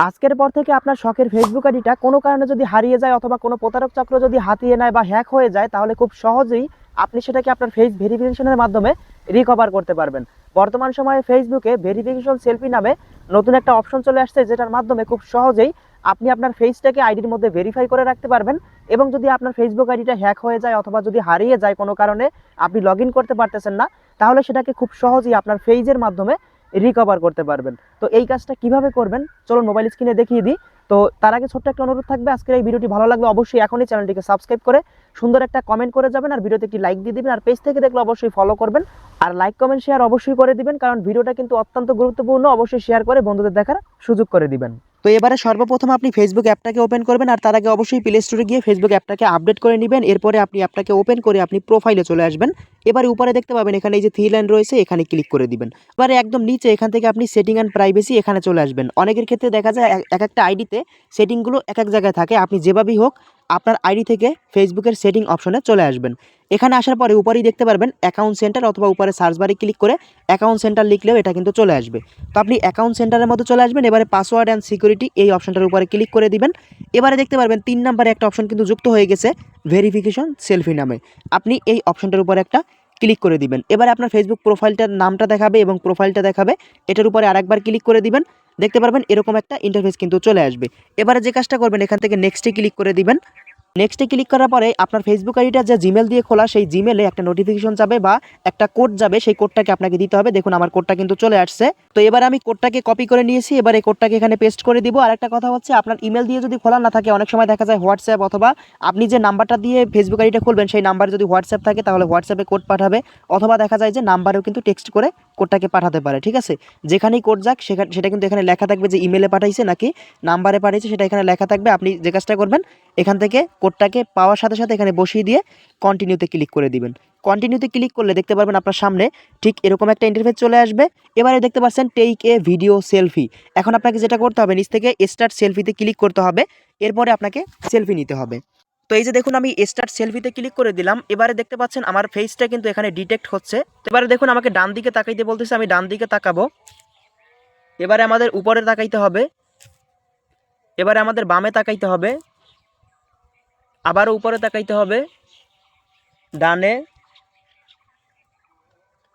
আজকের পর থেকে আপনার শখের ফেসবুক আইডিটা কোনো কারণে যদি হারিয়ে যায় অথবা কোনো প্রতারক চক্র যদি হাতিয়ে নেয় বা হ্যাক হয়ে যায়, তাহলে খুব সহজেই আপনি সেটাকে আপনার ফেস ভেরিফিকেশনের মাধ্যমে রিকভার করতে পারবেন। বর্তমান সময়ে ফেসবুকে ভেরিফিকেশন সেলফি নামে নতুন একটা অপশন চলে আসছে, যেটার মাধ্যমে খুব সহজেই আপনি আপনার ফেসটাকে আইডির মধ্যে ভেরিফাই করে রাখতে পারবেন। এবং যদি আপনার ফেসবুক আইডিটা হ্যাক হয়ে যায় অথবা যদি হারিয়ে যায় কোনো কারণে, আপনি লগ ইন করতে পারতেছেন না, তাহলে সেটাকে খুব সহজেই আপনার ফেজের মাধ্যমে রিকভার করতে পারবেন। তো এই কাজটা কিভাবে করবেন চলুন মোবাইল স্ক্রিনে দেখিয়ে দিই। তো তার আগে ছোট্ট একটা অনুরোধ থাকবে, আজকের এই ভিডিওটি ভালো লাগলে অবশ্যই এখনই চ্যানেলটিকে সাবস্ক্রাইব করে সুন্দর একটা কমেন্ট করে যাবেন, আর ভিডিওতে একটি লাইক দিয়ে দিবেন, আর পেজ থেকে দেখলে অবশ্যই ফলো করবেন, আর লাইক কমেন্ট শেয়ার অবশ্যই করে দিবেন, কারণ ভিডিওটা কিন্তু অত্যন্ত গুরুত্বপূর্ণ। অবশ্যই শেয়ার করে বন্ধুদের দেখার সুযোগ করে দিবেন। তো এবারে সর্বপ্রথম আপনি ফেসবুক অ্যাপটাকে ওপেন করবেন, আর তার আগে অবশ্যই প্লে স্টোরে গিয়ে ফেসবুক অ্যাপটাকে আপডেট করে নেবেন। এরপরে আপনি অ্যাপটাকে ওপেন করে আপনি প্রোফাইলে চলে আসবেন। এবারে উপরে দেখতে পাবেন এখানে এই যে থ্রি লাইন রয়েছে, এখানে ক্লিক করে দিবেন। এবারে একদম নিচে এখান থেকে আপনি সেটিং অ্যান্ড প্রাইভেসি এখানে চলে আসবেন। অনেকের ক্ষেত্রে দেখা যায় এক একটা আইডিতে সেটিংগুলো এক এক জায়গায় থাকে। আপনি যেভাবেই হোক আপনার আইডি থেকে ফেসবুকের সেটিং অপশনে চলে আসবেন। এখানে আসার পরে উপরেই দেখতে পারবেন অ্যাকাউন্ট সেন্টার, অথবা উপরে সার্চ বারে ক্লিক করে অ্যাকাউন্ট সেন্টার লিখলেও এটা কিন্তু চলে আসবে। তো আপনি অ্যাকাউন্ট সেন্টারের মধ্যে চলে আসবেন। এবারে পাসওয়ার্ড অ্যান্ড সিকিউরিটি এই অপশনটার উপরে ক্লিক করে দিবেন। এবারে দেখতে পারবেন 3 নম্বরে একটা অপশন কিন্তু যুক্ত হয়ে গেছে, ভেরিফিকেশন সেলফি নামে। আপনি এই অপশনটার উপরে একটা ক্লিক করে দিবেন। এবারে আপনার ফেসবুক প্রোফাইলটার নামটা দেখাবে এবং প্রোফাইলটা দেখাবে, এটার উপরে আরেকবার ক্লিক করে দিবেন। দেখতে পারবেন এরকম একটা ইন্টারফেস কিন্তু চলে আসবে। এবারে যে কাজটা করবেন এখান থেকে নেক্সটে ক্লিক করে দিবেন। নেক্সটে ক্লিক করার পরে আপনার ফেসবুক আইডিটা যে জিমেল দিয়ে খোলা, সেই জিমেলে একটা নোটিফিকেশন যাবে বা একটা কোড যাবে, সেই কোডটাকে আপনাকে দিতে হবে। দেখুন আমার কোডটা কিন্তু চলে আসছে। তো এবার আমি কোডটাকে কপি করে নিয়েছি, এবার এই কোডটাকে এখানে পেস্ট করে দিব। আর একটা কথা হচ্ছে, আপনার ইমেল দিয়ে যদি খোলা না থাকে, অনেক সময় দেখা যায় হোয়াটসঅ্যাপ অথবা আপনি যে নাম্বারটা দিয়ে ফেসবুক আইডিটা খুলবেন সেই নাম্বারে যদি হোয়াটসঅ্যাপ থাকে, তাহলে হোয়াটসঅ্যাপে কোড পাঠাবে, অথবা দেখা যায় যে নাম্বারেও কিন্তু টেক্সট করে কোডটাকে পাঠাতে পারে। ঠিক আছে, যেখানেই কোড যাক সেটা কিন্তু এখানে লেখা থাকবে যে ইমেলে পাঠাইছে নাকি নাম্বারে পাঠিয়েছে, সেটা এখানে লেখা থাকবে। আপনি যে কাজটা করবেন এখান থেকে কোডটাকে পাওয়ার সাথে সাথে এখানে বসিয়ে দিয়ে কন্টিনিউতে ক্লিক করে দিবেন। কন্টিনিউতে ক্লিক করলে দেখতে পারবেন আপনার সামনে ঠিক এরকম একটা ইন্টারফেস চলে আসবে। এবারে দেখতে পাচ্ছেন টেক এ ভিডিও সেলফি। এখন আপনাকে যেটা করতে হবে, নিচ থেকে স্টার্ট সেলফিতে ক্লিক করতে হবে, এরপরে আপনাকে সেলফি নিতে হবে। তো এই যে দেখুন আমি স্টার্ট সেলফিতে ক্লিক করে দিলাম। এবারে দেখতে পাচ্ছেন আমার ফেসটা কিন্তু এখানে ডিটেক্ট হচ্ছে। এবারে দেখুন আমাকে ডান দিকে তাকাইতে বলতেছে, আমি ডান দিকে তাকাবো। এবারে আমাদের উপরে তাকাইতে হবে, এবারে আমাদের বামে তাকাইতে হবে, আবারও উপরে তাকাইতে হবে, ডানে।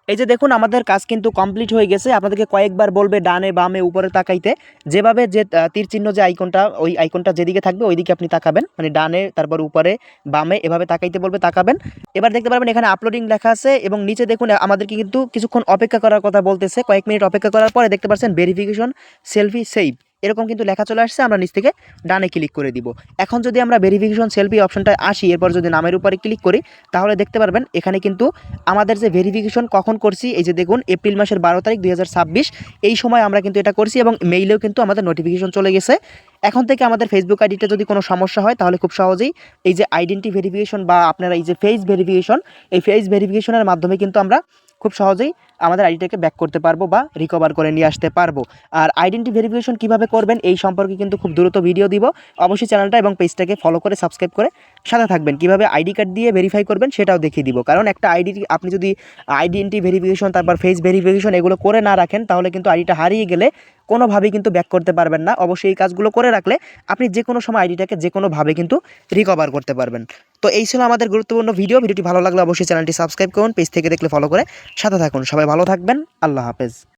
এই যে দেখুন আমাদের কাজ কিন্তু কমপ্লিট হয়ে গেছে। আপনাদেরকে কয়েকবার বলবে ডানে বামে উপরে তাকাইতে। যেভাবে যে তীর চিহ্ন যে আইকনটা, ওই আইকনটা যেদিকে থাকবে ওইদিকে আপনি তাকাবেন, মানে ডানে তারপর উপরে বামে এভাবে তাকাইতে বলবে, তাকাবেন। এবার দেখতে পারবেন এখানে আপলোডিং লেখা আছে, এবং নিচে দেখুন আমাদেরকে কিন্তু কিছুক্ষণ অপেক্ষা করার কথা বলতেছে। কয়েক মিনিট অপেক্ষা করার পরে দেখতে পাচ্ছেন ভেরিফিকেশন সেলফি সেভ এরকম কিন্তু লেখা চলে আসছে। আমরা নিচ থেকে ডানে ক্লিক করে দিব। এখন যদি আমরা ভেরিফিকেশন সেলফি অপশনটায় আসি, এরপর যদি নামের উপরে ক্লিক করি, তাহলে দেখতে পারবেন এখানে কিন্তু আমাদের যে ভেরিফিকেশন কখন করছি, এই যে দেখুন এপ্রিল মাসের 12 তারিখ 2026 এই সময় আমরা কিন্তু এটা করছি, এবং মেইলেও কিন্তু আমাদের নোটিফিকেশন চলে গেছে। এখন থেকে আমাদের ফেসবুক আইডিতে যদি কোনো সমস্যা হয়, তাহলে খুব সহজেই এই যে আইডেন্টি ভেরিফিকেশন বা আপনারা এই যে ফেস ভেরিফিকেশন, এই ফেস ভেরিফিকেশনের মাধ্যমে কিন্তু আমরা খুব সহজেই আমাদের আইডিটাকে ব্যাক করতে পারবো বা রিকভার করে নিয়ে আসতে পারবো। আর আইডেন্টি ভেরিফিকেশন কীভাবে করবেন এই সম্পর্কে কিন্তু খুব দ্রুত ভিডিও দিব। অবশ্যই চ্যানেলটা এবং পেজটাকে ফলো করে সাবস্ক্রাইব করে সাথে থাকবেন। কীভাবে আইডি কার্ড দিয়ে ভেরিফাই করবেন সেটাও দেখিয়ে দিব। কারণ একটা আইডি আপনি যদি আইডেন্টি ভেরিফিকেশন তারপর ফেস ভেরিফিকেশন এগুলো করে না রাখেন, তাহলে কিন্তু আইডিটা হারিয়ে গেলে কোনোভাবেই কিন্তু ব্যাক করতে পারবেন না। অবশ্যই এই কাজগুলো করে রাখলে আপনি যে কোনো সময় আইডিটাকে যে কোনোভাবে কিন্তু রিকভার করতে পারবেন। তো এই ছিল আমাদের গুরুত্বপূর্ণ ভিডিওটি ভালো লাগলে অবশ্যই চ্যানেলটি সাবস্ক্রাইব করুন, পেজ থেকে দেখলে ফলো করে সাথে থাকুন। সবাই ভালো থাকবেন, আল্লাহ হাফেজ।